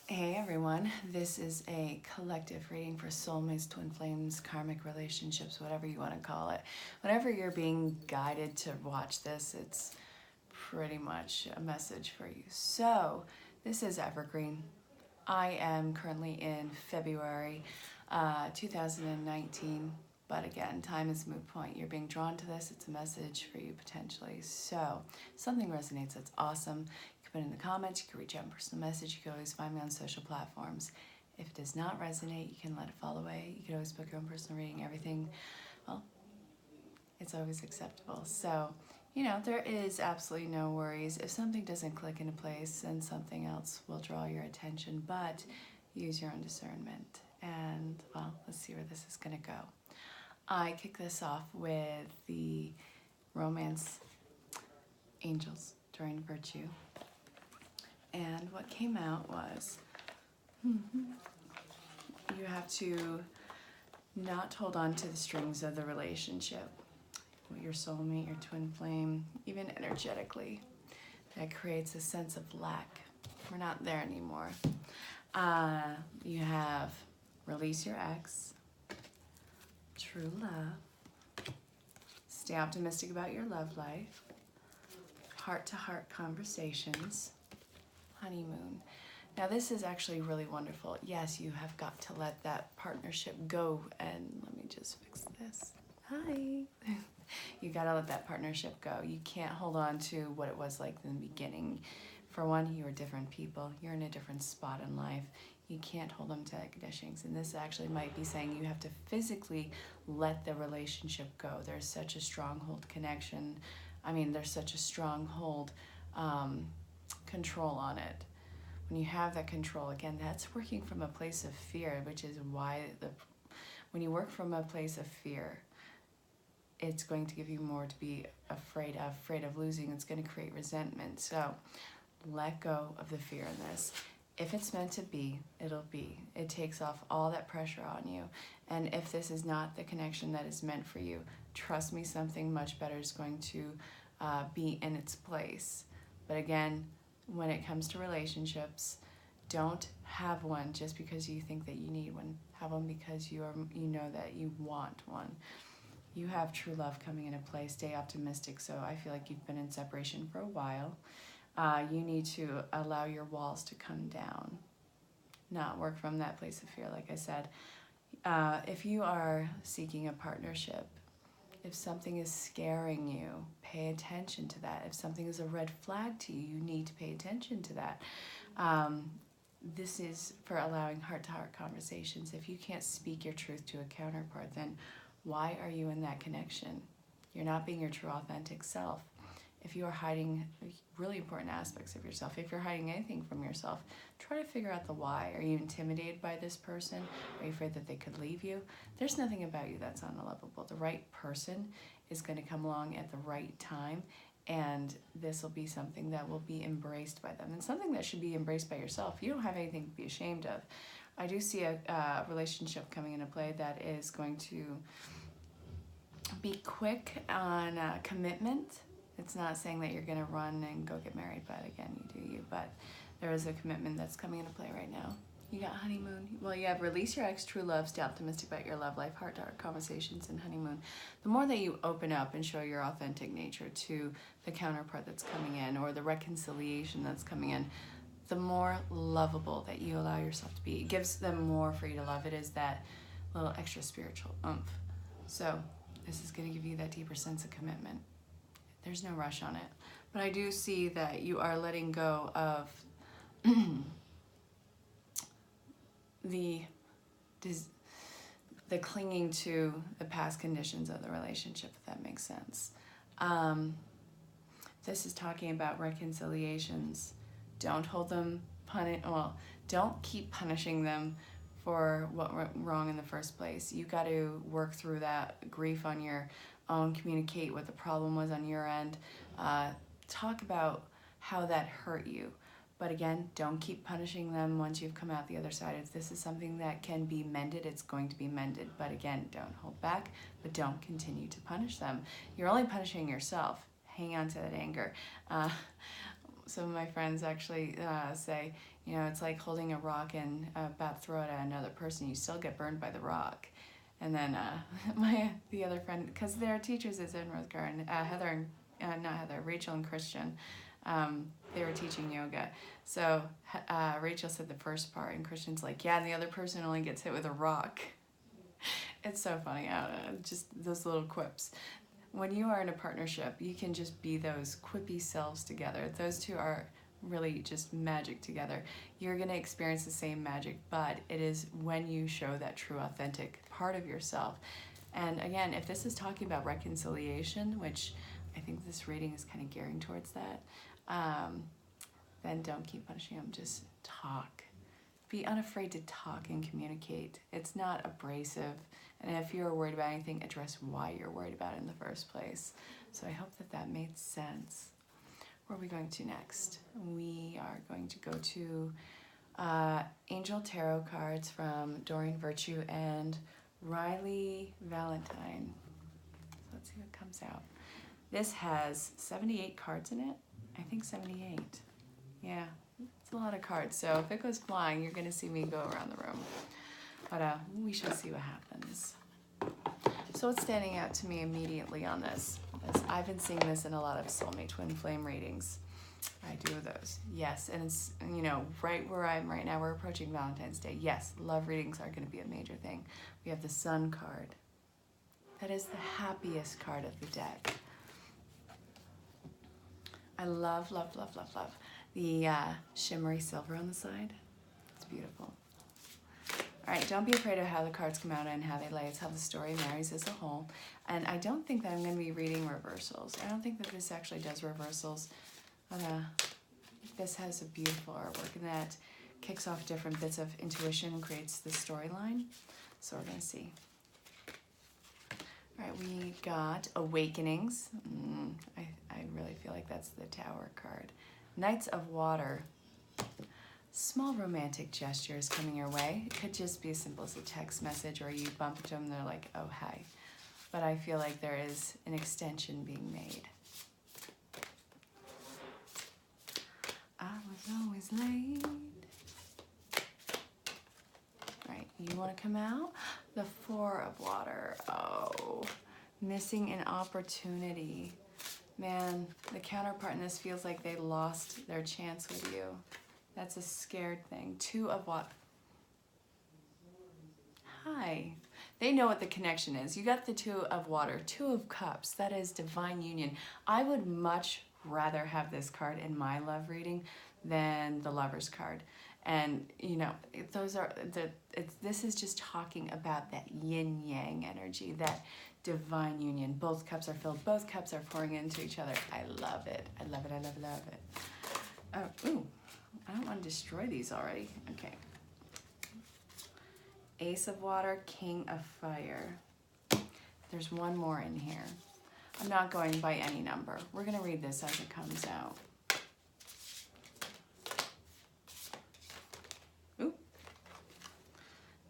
Hey everyone, this is a collective reading for soulmates, twin flames, karmic relationships, whatever you want to call it. Whenever you're being guided to watch this, it's pretty much a message for you. So, this is Evergreen. I am currently in February 2019, but again, time is a moot point. You're being drawn to this, it's a message for you potentially. So, if something resonates, that's awesome. You can put it in the comments, you can reach out in personal message, you can always find me on social platforms. If it does not resonate, you can let it fall away. You can always book your own personal reading, everything. Well, it's always acceptable. So, there is absolutely no worries. If something doesn't click into place, then something else will draw your attention, but use your own discernment. And, well, let's see where this is going to go. I kick this off with the romance angels during virtue. And what came out was you have to not hold on to the strings of the relationship. Your soulmate, your twin flame, even energetically, that creates a sense of lack. We're not there anymore. You have release your ex, true love, stay optimistic about your love life, heart-to-heart conversations, honeymoon. Now this is actually really wonderful. Yes, you have got to let that partnership go, and let me just fix this. Hi. You gotta let that partnership go. You can't hold on to what it was like in the beginning. For one, you are different people. You're in a different spot in life. You can't hold them to conditionings. And this actually might be saying you have to physically let the relationship go. There's such a stronghold connection. There's such a stronghold control on it. When you have that control, again, that's working from a place of fear, which is why when you work from a place of fear, it's going to give you more to be afraid of losing. It's going to create resentment. So let go of the fear in this. If it's meant to be, it'll be. It takes off all that pressure on you. And if this is not the connection that is meant for you, trust me, something much better is going to be in its place. But again, when it comes to relationships, don't have one just because you think that you need one. Have one because you know that you want one. You have true love coming into play. Stay optimistic. So I feel like you've been in separation for a while. You need to allow your walls to come down. Not work from that place of fear, like I said. If you are seeking a partnership, if something is scaring you, pay attention to that. If something is a red flag to you, you need to pay attention to that. This is for allowing heart-to-heart conversations. If you can't speak your truth to a counterpart, then why are you in that connection? You're not being your true authentic self. If you are hiding really important aspects of yourself, if you're hiding anything from yourself, try to figure out the why. Are you intimidated by this person? Are you afraid that they could leave you? There's nothing about you that's unlovable. The right person is going to come along at the right time, and this will be something that will be embraced by them, and something that should be embraced by yourself. You don't have anything to be ashamed of. I do see a relationship coming into play that is going to be quick on commitment. It's not saying that you're going to run and go get married, but again, you do you. But there is a commitment that's coming into play right now. You got honeymoon. Well, you have release your ex, true love, stay optimistic about your love life, heart-to-heart conversations, and honeymoon. The more that you open up and show your authentic nature to the counterpart that's coming in, or the reconciliation that's coming in, the more lovable that you allow yourself to be. It gives them more for you to love. It is that little extra spiritual oomph. So this is going to give you that deeper sense of commitment. There's no rush on it. But I do see that you are letting go of the clinging to the past conditions of the relationship, if that makes sense. This is talking about reconciliations. Don't hold them, don't keep punishing them for what went wrong in the first place. You got to work through that grief on your own, communicate what the problem was on your end, talk about how that hurt you. But again, don't keep punishing them once you've come out the other side. If this is something that can be mended, it's going to be mended. But again, don't hold back, but don't continue to punish them. You're only punishing yourself. Hang on to that anger. Some of my friends actually say, You know, it's like holding a rock and about to throw it at another person. You still get burned by the rock. And then the other friend, because their teachers is in Rosgar, and Rachel and Christian, they were teaching yoga. So Rachel said the first part, and Christian's like, yeah, and the other person only gets hit with a rock. It's so funny, I don't know, just those little quips. When you are in a partnership, you can just be those quippy selves together. Those two are really just magic together. You're going to experience the same magic, but it is when you show that true, authentic part of yourself. And again, if this is talking about reconciliation, which I think this reading is kind of gearing towards that, then don't keep punishing them. Just talk. Be unafraid to talk and communicate. It's not abrasive. And if you're worried about anything, address why you're worried about it in the first place. So I hope that that made sense. Where are we going to next? We are going to go to Angel Tarot cards from Doreen Virtue and Riley Valentine. Let's see what comes out. This has 78 cards in it. I think 78. Yeah, it's a lot of cards. So if it goes flying, you're going to see me go around the room. But we shall see what happens. So what's standing out to me immediately on this is I've been seeing this in a lot of soulmate twin flame readings. I do those. Yes, and it's, you know, right where I'm right now, we're approaching Valentine's Day. Yes, love readings are going to be a major thing. We have the Sun card. That is the happiest card of the deck. I love, love, love, love, love the shimmery silver on the side. It's beautiful. All right, don't be afraid of how the cards come out and how they lay. It's how the story marries as a whole. And I don't think that I'm going to be reading reversals. I don't think that this actually does reversals. But this has a beautiful artwork, and that kicks off different bits of intuition and creates the storyline. So we're going to see. All right, we got Awakenings. I really feel like that's the Tower card. Knights of Water. Small romantic gestures coming your way. It could just be as simple as a text message, or you bump into them and they're like, oh, hi. But I feel like there is an extension being made. I was always late. Right, you want to come out? The Four of Water. Oh, missing an opportunity. Man, the counterpart in this feels like they lost their chance with you. That's a scared thing. Two of what? Hi. They know what the connection is. You got the Two of Water. Two of Cups. That is divine union. I would much rather have this card in my love reading than the Lover's card. And, you know, those are this is just talking about that yin-yang energy, that divine union. Both cups are filled. Both cups are pouring into each other. I love it. I love it. I love it. Love it. Oh, ooh. I don't want to destroy these already. Okay. Ace of Water, King of Fire. There's one more in here. I'm not going by any number. We're going to read this as it comes out. Ooh.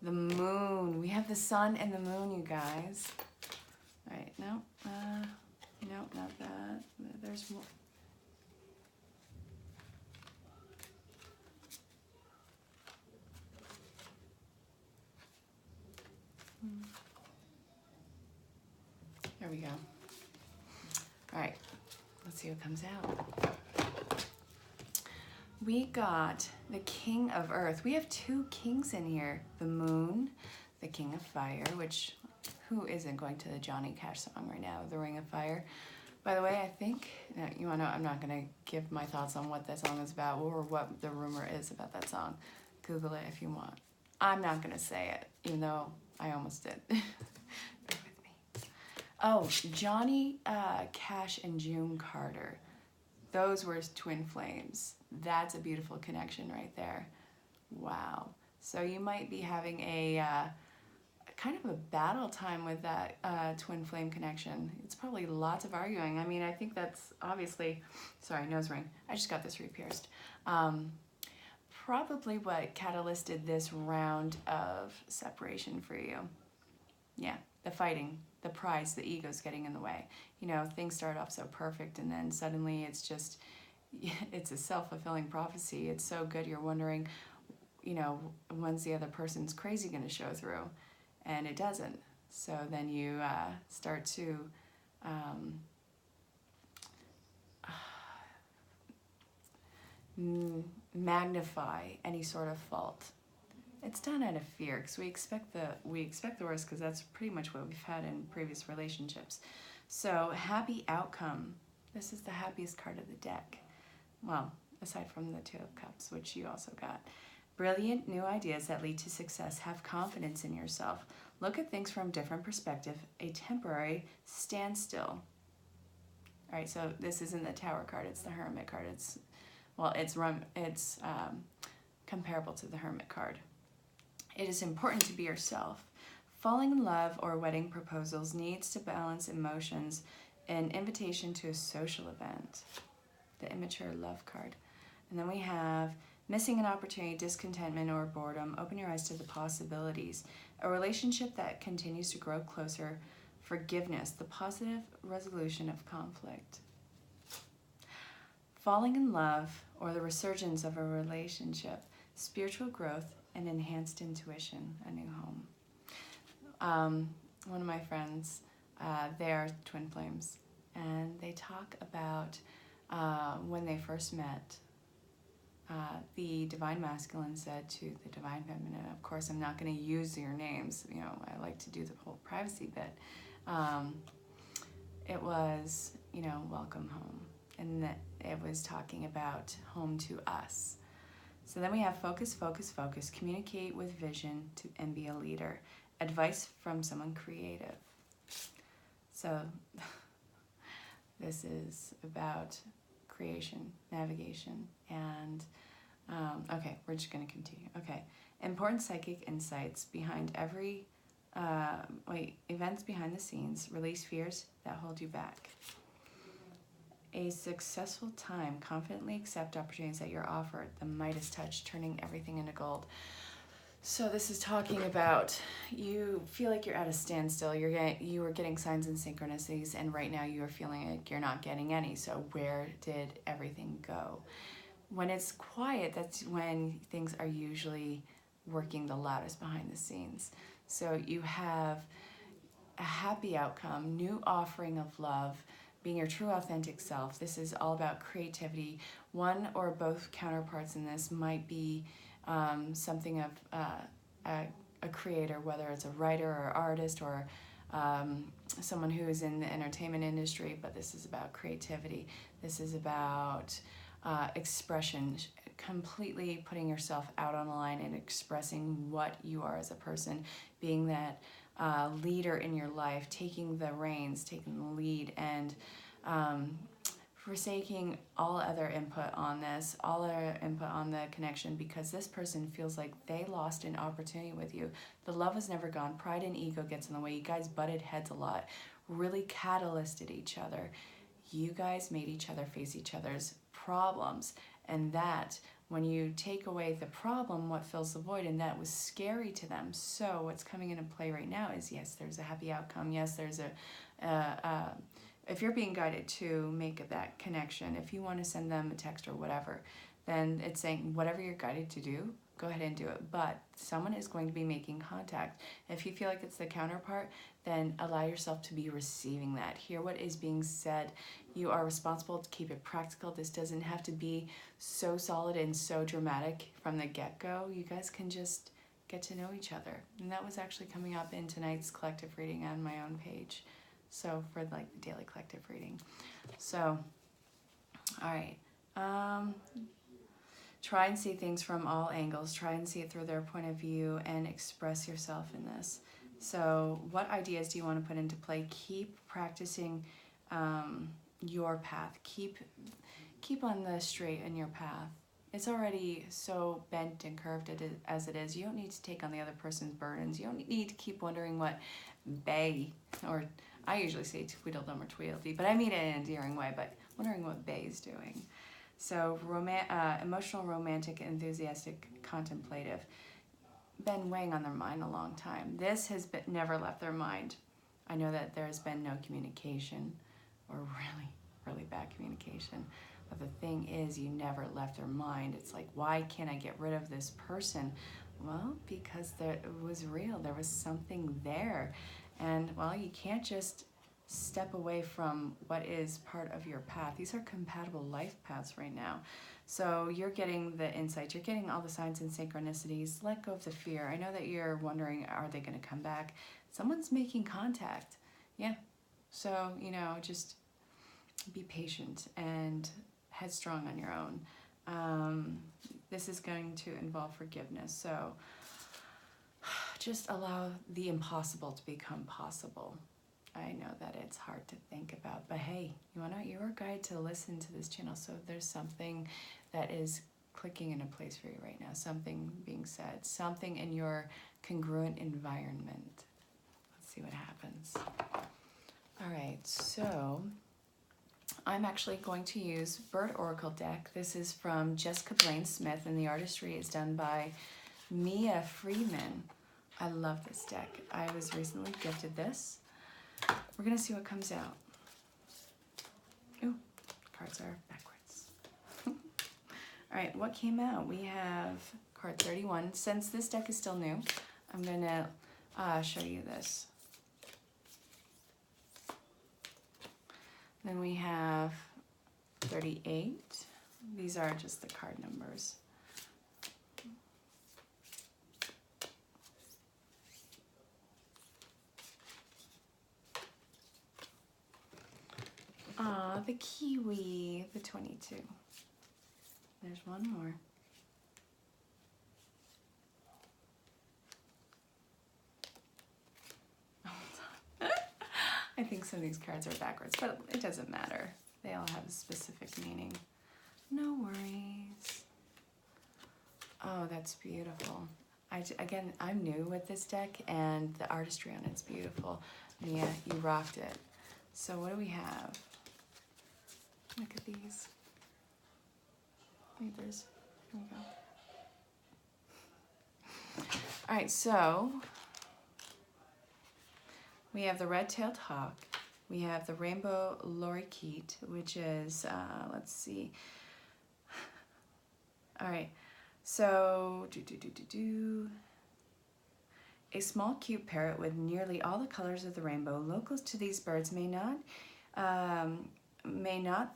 The Moon. We have the Sun and the Moon, you guys. All right. No, not that. There's more. There we go. All right, let's see what comes out. We got the King of Earth. We have two kings in here. The Moon, the King of Fire, which who isn't going to the Johnny Cash song right now, The Ring of Fire? By the way, I think, you want to know, I'm not going to give my thoughts on what that song is about or what the rumor is about that song. Google it if you want. I'm not going to say it, even though I almost did. Bear with me. Oh, Johnny Cash and June Carter. Those were twin flames. That's a beautiful connection right there. Wow. So you might be having a kind of a battle time with that twin flame connection. It's probably lots of arguing. I mean, I think that's obviously, sorry, nose ring. I just got this re-pierced. Probably what catalysted this round of separation for you. Yeah, the fighting, the prize, the ego's getting in the way. You know, things start off so perfect and then suddenly it's just, it's a self-fulfilling prophecy. It's so good you're wondering, when's the other person's crazy going to show through? And it doesn't. So then you start to magnify any sort of fault. It's done out of fear because we expect the worst, because that's pretty much what we've had in previous relationships. So happy outcome. This is the happiest card of the deck. Well, aside from the Two of Cups, which you also got. Brilliant new ideas that lead to success. Have confidence in yourself. Look at things from a different perspective. A temporary standstill. All right, so this isn't the Tower card. It's the Hermit card. It's comparable to the Hermit card. It is important to be yourself. Falling in love or wedding proposals needs to balance emotions. An invitation to a social event. The immature love card. And then we have missing an opportunity, discontentment, or boredom. Open your eyes to the possibilities. A relationship that continues to grow closer. Forgiveness, the positive resolution of conflict. Falling in love or the resurgence of a relationship. Spiritual growth and enhanced intuition, a new home. One of my friends, they are twin flames, and they talk about when they first met, the divine masculine said to the divine feminine, of course I'm not going to use your names, I like to do the whole privacy bit. It was, welcome home, and that it was talking about home to us. So then we have focus, focus, focus, communicate with vision and be a leader. Advice from someone creative. So this is about creation, navigation, and okay, we're just going to continue. Okay, important psychic insights behind every, events behind the scenes, release fears that hold you back. A successful time, confidently accept opportunities that you're offered, the Midas touch, turning everything into gold. So this is talking about you feel like you're at a standstill, you were getting signs and synchronicities, and right now you are feeling like you're not getting any. So where did everything go? When it's quiet, that's when things are usually working the loudest behind the scenes. So you have a happy outcome, new offering of love, being your true authentic self. This is all about creativity. One or both counterparts in this might be something of a creator, whether it's a writer or artist or someone who is in the entertainment industry, but this is about creativity. This is about expression, completely putting yourself out on the line and expressing what you are as a person, being that leader in your life, taking the reins, taking the lead, and forsaking all other input on this, all other input on the connection, because this person feels like they lost an opportunity with you. The love was never gone. Pride and ego gets in the way. You guys butted heads a lot, really catalysted each other. You guys made each other face each other's problems, and that when you take away the problem, what fills the void, and that was scary to them. So what's coming into play right now is, yes, there's a happy outcome. Yes, there's if you're being guided to make that connection, if you want to send them a text or whatever, then it's saying whatever you're guided to do, go ahead and do it. But someone is going to be making contact. If you feel like it's the counterpart, then allow yourself to be receiving that. Hear what is being said. You are responsible to keep it practical. This doesn't have to be so solid and so dramatic from the get-go. You guys can just get to know each other. And that was actually coming up in tonight's collective reading on my own page. So for like the daily collective reading. So, all right. Try and see things from all angles. Try and see it through their point of view and express yourself in this. So what ideas do you want to put into play? Keep practicing your path. Keep on the straight in your path. It's already so bent and curved as it is. You don't need to take on the other person's burdens. You don't need to keep wondering what bae, or I usually say tweedledum or tweedledee, but I mean it in an endearing way, but wondering what bae is doing. So emotional, romantic, enthusiastic, contemplative. Been weighing on their mind a long time. This has never left their mind. I know that there's been no communication, or really, really bad communication. But the thing is, you never left their mind. It's like, why can't I get rid of this person? Well, because it was real. There was something there. And, well, you can't just step away from what is part of your path. These are compatible life paths right now. So you're getting the insights, you're getting all the signs and synchronicities. Let go of the fear. I know that you're wondering, are they going to come back? Someone's making contact. Yeah. So, you know, just be patient and headstrong on your own. This is going to involve forgiveness. So just allow the impossible to become possible. I know that it's hard to think about, but hey, you want your guide to listen to this channel, so there's something that is clicking into place for you right now, something being said, something in your congruent environment. Let's see what happens. All right, so I'm actually going to use Bird Oracle deck. This is from Jessica Blaine Smith, and the artistry is done by Mia Freeman. I love this deck. I was recently gifted this. We're gonna see what comes out. Ooh, cards are backwards. All right, what came out? We have card 31. Since this deck is still new, I'm gonna show you this. Then we have 38. These are just the card numbers. The kiwi, the 22. There's one more. I think some of these cards are backwards, but it doesn't matter. They all have a specific meaning. No worries. Oh, that's beautiful. Again, I'm new with this deck, and the artistry on it's beautiful. Mia, you rocked it. So what do we have? Look at these. Here we go. All right, so we have the red-tailed hawk. We have the rainbow lorikeet, which is, let's see. All right, so a small cute parrot with nearly all the colors of the rainbow. Locals to these birds may not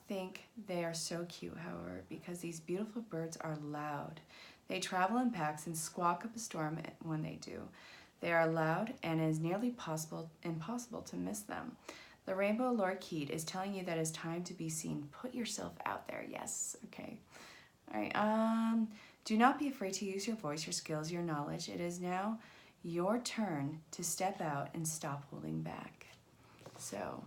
think they are so cute, however, because these beautiful birds are loud. They travel in packs and squawk up a storm when they do. They are loud, and it is nearly impossible to miss them. The rainbow lorikeet is telling you that it's time to be seen. Put yourself out there. Yes. Okay. All right. Do not be afraid to use your voice, your skills, your knowledge. It is now your turn to step out and stop holding back. So,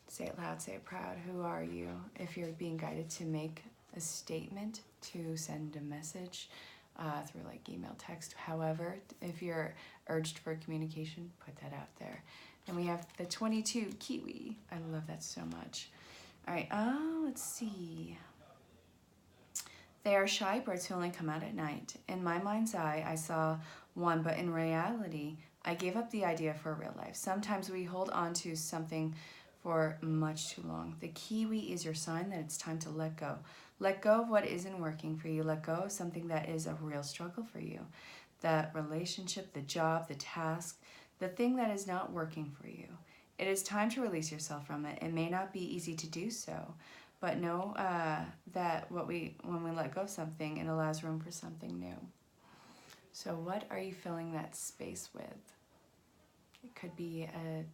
say it loud, say it proud. Who are you? If you're being guided to make a statement, to send a message through like email, text, however, if you're urged for communication, put that out there. And we have the 22 kiwi. I love that so much. All right, let's see. They are shy birds who only come out at night. In my mind's eye, I saw one, but in reality, I gave up the idea for real life. Sometimes we hold on to something for much too long. The kiwi is your sign that it's time to let go. Let go of what isn't working for you. Let go of something that is a real struggle for you. That relationship, the job, the task, the thing that is not working for you. It is time to release yourself from it. It may not be easy to do so, but know that when we let go of something, it allows room for something new. So what are you filling that space with? It could be a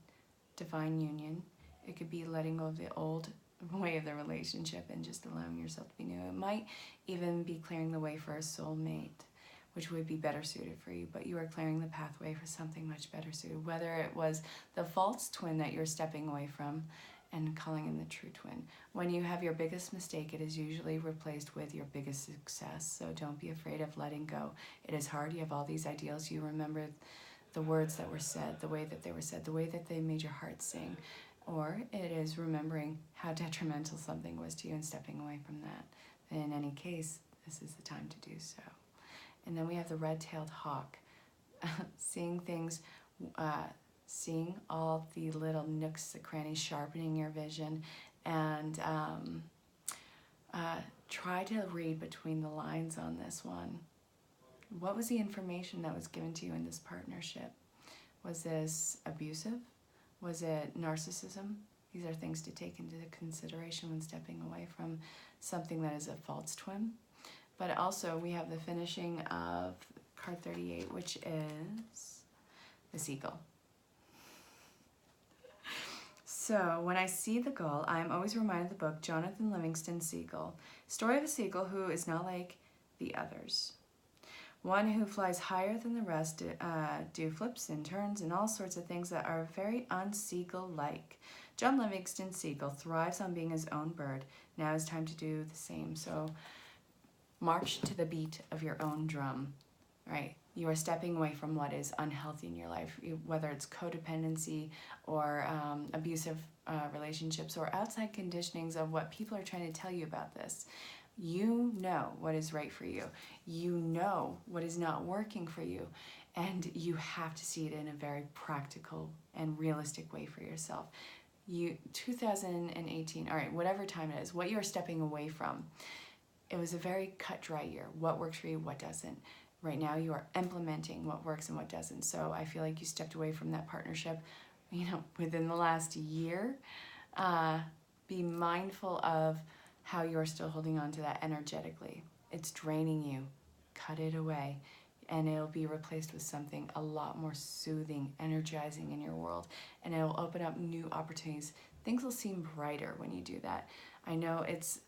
divine union. It could be letting go of the old way of the relationship and just allowing yourself to be new. It might even be clearing the way for a soulmate, which would be better suited for you, but you are clearing the pathway for something much better suited, whether it was the false twin that you're stepping away from and calling in the true twin. When you have your biggest mistake, it is usually replaced with your biggest success, so don't be afraid of letting go. It is hard. You have all these ideals. You remember the words that were said, the way that they were said, the way that they made your heart sing, or it is remembering how detrimental something was to you and stepping away from that. In any case, this is the time to do so. And then we have the red-tailed hawk, seeing things, seeing all the little nooks, the crannies, sharpening your vision, and Try to read between the lines on this one. What was the information that was given to you in this partnership? Was this abusive? Was it narcissism? These are things to take into consideration when stepping away from something that is a false twin. But also we have the finishing of card 38, which is the seagull. So when I see the gull, I am always reminded of the book Jonathan Livingston's Seagull. Story of a seagull who is not like the others. One who flies higher than the rest, do flips and turns and all sorts of things that are very un-seagull-like. John Livingston's seagull thrives on being his own bird. Now it's time to do the same. So march to the beat of your own drum, right? You are stepping away from what is unhealthy in your life, whether it's codependency or abusive relationships or outside conditionings of what people are trying to tell you about this. You know what is right for you. You know what is not working for you. And you have to see it in a very practical and realistic way for yourself. 2018, all right, whatever time it is, what you're stepping away from, it was a very cut dry year. What works for you, what doesn't. Right now you are implementing what works and what doesn't. So I feel like you stepped away from that partnership, within the last year. Be mindful of how you're still holding on to that energetically. It's draining you. Cut it away. And it'll be replaced with something a lot more soothing, energizing in your world. And it'll open up new opportunities. Things will seem brighter when you do that. I know it's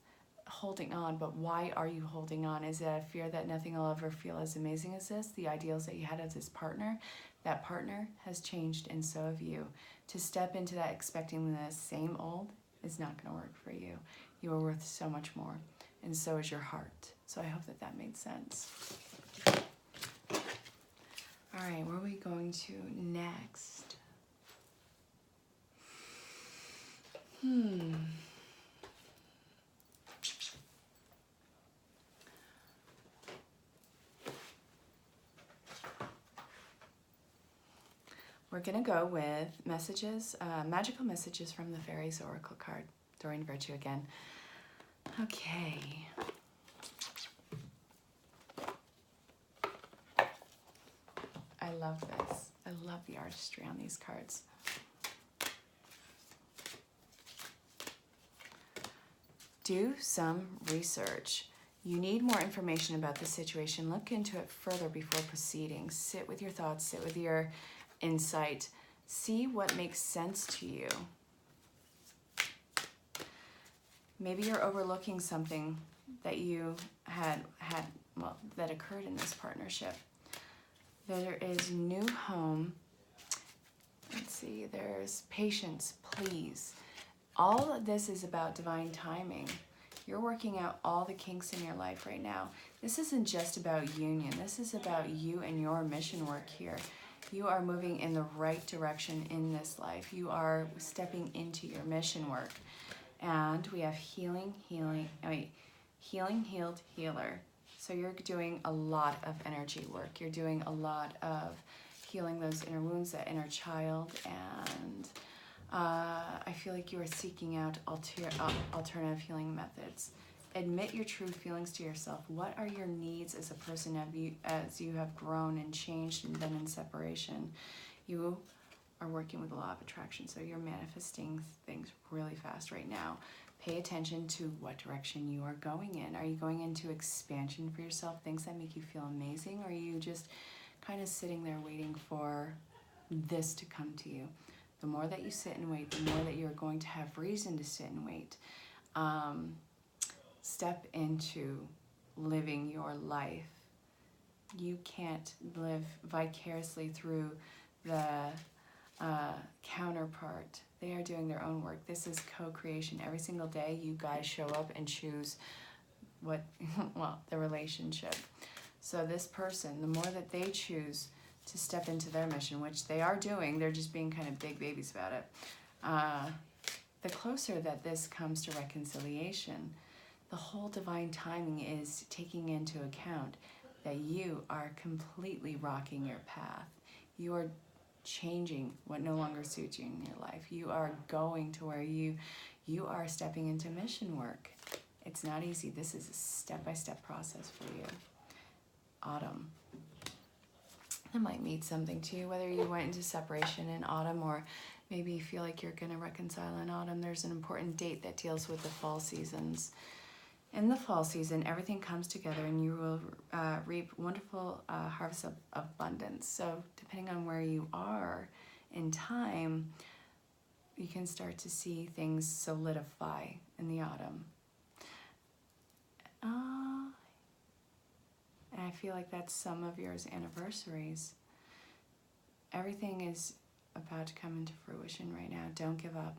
holding on, but why are you holding on? Is it a fear that nothing will ever feel as amazing as this? The ideals that you had of this partner, that partner has changed and so have you. To step into that expecting the same old is not going to work for you. You are worth so much more, and so is your heart. So I hope that that made sense. All right, where are we going to next? We're going to go with messages, magical messages from the Fairies Oracle card. Doreen Virtue again. Okay. I love this. I love the artistry on these cards. Do some research. You need more information about the situation. Look into it further before proceeding. Sit with your thoughts, sit with your insight. See what makes sense to you. Maybe you're overlooking something that you that occurred in this partnership. There is new home. Let's see, there's patience, please. All of this is about divine timing. You're working out all the kinks in your life right now. This isn't just about union. This is about you and your mission work here. You are moving in the right direction in this life. You are stepping into your mission work. And we have healing, healed, healer. So you're doing a lot of energy work. You're doing a lot of healing those inner wounds, that inner child, and I feel like you are seeking out alternative healing methods. Admit your true feelings to yourself. What are your needs as a person as you have grown and changed and been in separation? You are working with a law of attraction, so you're manifesting things really fast right now. Pay attention to what direction you are going in. Are you going into expansion for yourself, things that make you feel amazing, or are you just kind of sitting there waiting for this to come to you? The more that you sit and wait, the more that you're going to have reason to sit and wait. Step into living your life. You can't live vicariously through the counterpart. They are doing their own work. This is co-creation. Every single day you guys show up and choose the relationship. So this person, the more that they choose to step into their mission, which they are doing, they're just being kind of big babies about it, the closer that this comes to reconciliation. The whole divine timing is taking into account that you are completely rocking your path. You are changing what no longer suits you in your life. You are going to where you are stepping into mission work. It's not easy. This is a step-by-step process for you. Autumn. That might mean something to you, whether you went into separation in autumn or maybe you feel like you're going to reconcile in autumn. There's an important date that deals with the fall seasons. In the fall season, everything comes together and you will reap wonderful harvests of abundance. So depending on where you are in time, you can start to see things solidify in the autumn. And I feel like that's some of yours anniversaries. Everything is about to come into fruition right now. Don't give up.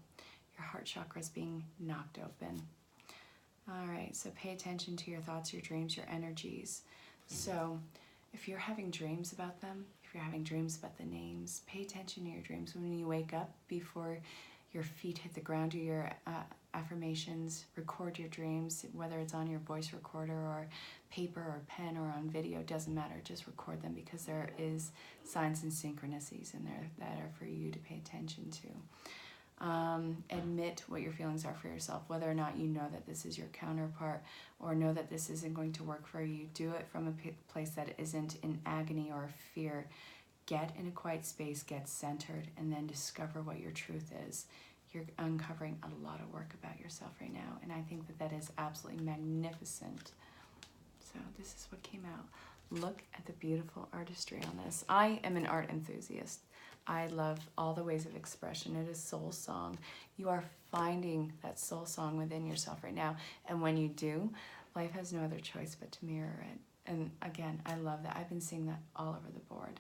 Your heart chakra is being knocked open. All right, so pay attention to your thoughts, your dreams, your energies. So if you're having dreams about them, if you're having dreams about the names, pay attention to your dreams. When you wake up, before your feet hit the ground, do your affirmations, record your dreams, whether it's on your voice recorder or paper or pen or on video, doesn't matter. Just record them because there is signs and synchronicities in there that are for you to pay attention to. Admit what your feelings are for yourself, whether or not you know that this is your counterpart or know that this isn't going to work for you. Do it from a place that isn't in agony or fear. Get in a quiet space, get centered, and then discover what your truth is. You're uncovering a lot of work about yourself right now, and I think that that is absolutely magnificent. So this is what came out. Look at the beautiful artistry on this. I am an art enthusiast. I love all the ways of expression. It is soul song. You are finding that soul song within yourself right now. And when you do, life has no other choice but to mirror it. And again, I love that. I've been seeing that all over the board.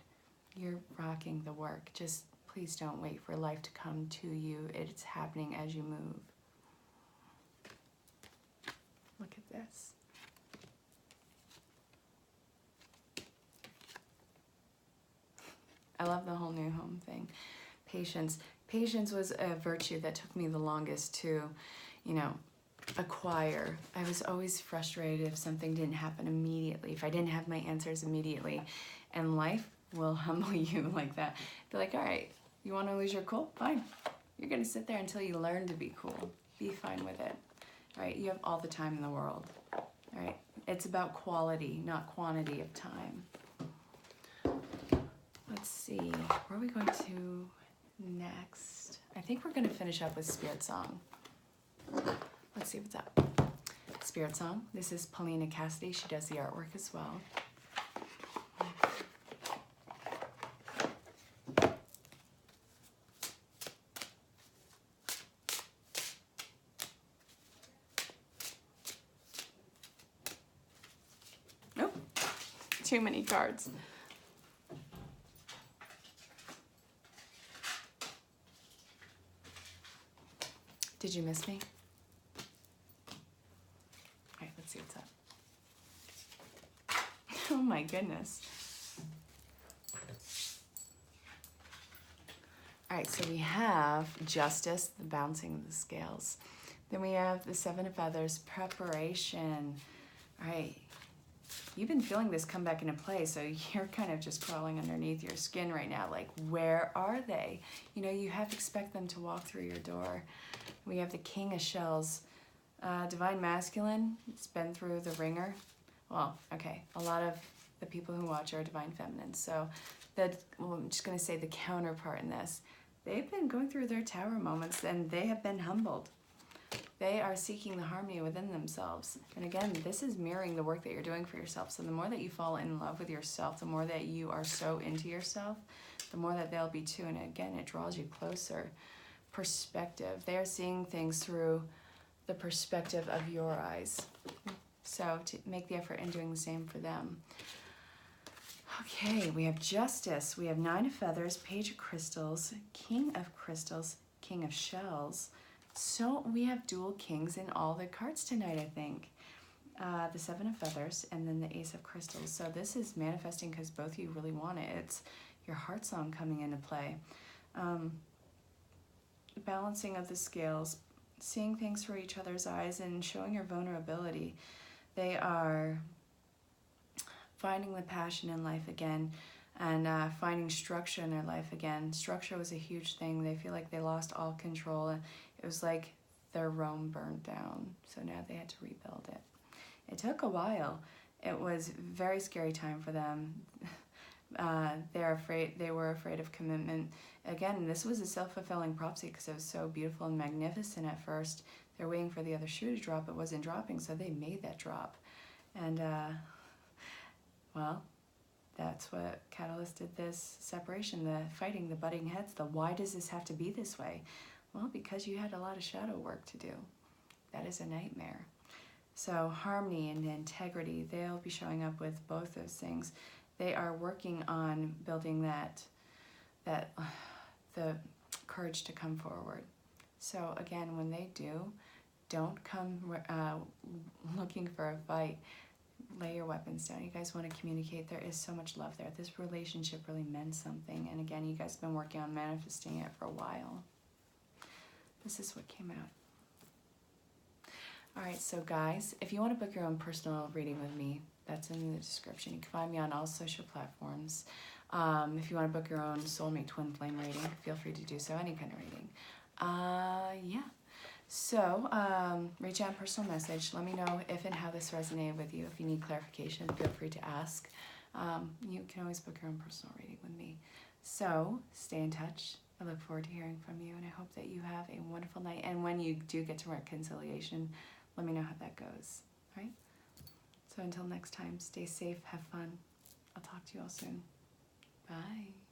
You're rocking the work. Just please don't wait for life to come to you. It's happening as you move. Look at this. I love the whole new home thing. Patience. Patience was a virtue that took me the longest to, acquire. I was always frustrated if something didn't happen immediately, if I didn't have my answers immediately. And life will humble you like that. Be like, all right, you want to lose your cool? Fine. You're going to sit there until you learn to be cool. Be fine with it. All right? You have all the time in the world. All right? It's about quality, not quantity of time. Let's see, where are we going to next? I think we're going to finish up with Spirit Song. Let's see what's up. Spirit Song. This is Paulina Cassidy. She does the artwork as well. Nope, too many cards. Did you miss me? All right, let's see what's up. Oh my goodness. All right, so we have Justice, the bouncing of the scales. Then we have the Seven of Feathers, preparation. All right, you've been feeling this come back into play, so you're kind of just crawling underneath your skin right now, like, where are they? You have to expect them to walk through your door. We have the King of Shells, Divine Masculine. It's been through the ringer. Well, okay, a lot of the people who watch are Divine Feminine, so I'm just going to say the counterpart in this. They've been going through their tower moments, and they have been humbled. They are seeking the harmony within themselves. And again, this is mirroring the work that you're doing for yourself. So the more that you fall in love with yourself, the more that you are so into yourself, the more that they'll be too. And again, it draws you closer. Perspective. They are seeing things through the perspective of your eyes. So to make the effort in doing the same for them. Okay, we have Justice. We have Nine of Feathers, Page of Crystals, King of Crystals, King of Shells. So we have dual kings in all the cards tonight, I think. The Seven of Feathers and then the Ace of Crystals. So this is manifesting because both of you really want it. It's your heart song coming into play. Balancing of the scales, seeing things through each other's eyes and showing your vulnerability. They are finding the passion in life again and finding structure in their life again. Structure was a huge thing. They feel like they lost all control. It was like their Rome burned down. So now they had to rebuild it. It took a while. It was a very scary time for them. They were afraid of commitment. Again, this was a self-fulfilling prophecy because it was so beautiful and magnificent at first. They're waiting for the other shoe to drop. It wasn't dropping, so they made that drop. And, well, that's what catalysted this separation, the fighting, the butting heads, the why does this have to be this way? Well, because you had a lot of shadow work to do. That is a nightmare. So harmony and integrity, they'll be showing up with both those things. They are working on building the courage to come forward. So again, when they do, don't come looking for a fight. Lay your weapons down. You guys want to communicate. There is so much love there. This relationship really meant something. And again, you guys have been working on manifesting it for a while. This is what came out. All right, so guys, if you want to book your own personal reading with me, that's in the description. You can find me on all social platforms. If you want to book your own soulmate twin flame reading, feel free to do so, any kind of reading. Yeah. So reach out, personal message. Let me know if and how this resonated with you. If you need clarification, feel free to ask. You can always book your own personal reading with me. So stay in touch. I look forward to hearing from you, and I hope that you have a wonderful night. And when you do get to reconciliation, let me know how that goes. All right? So until next time, stay safe, have fun. I'll talk to you all soon. Bye.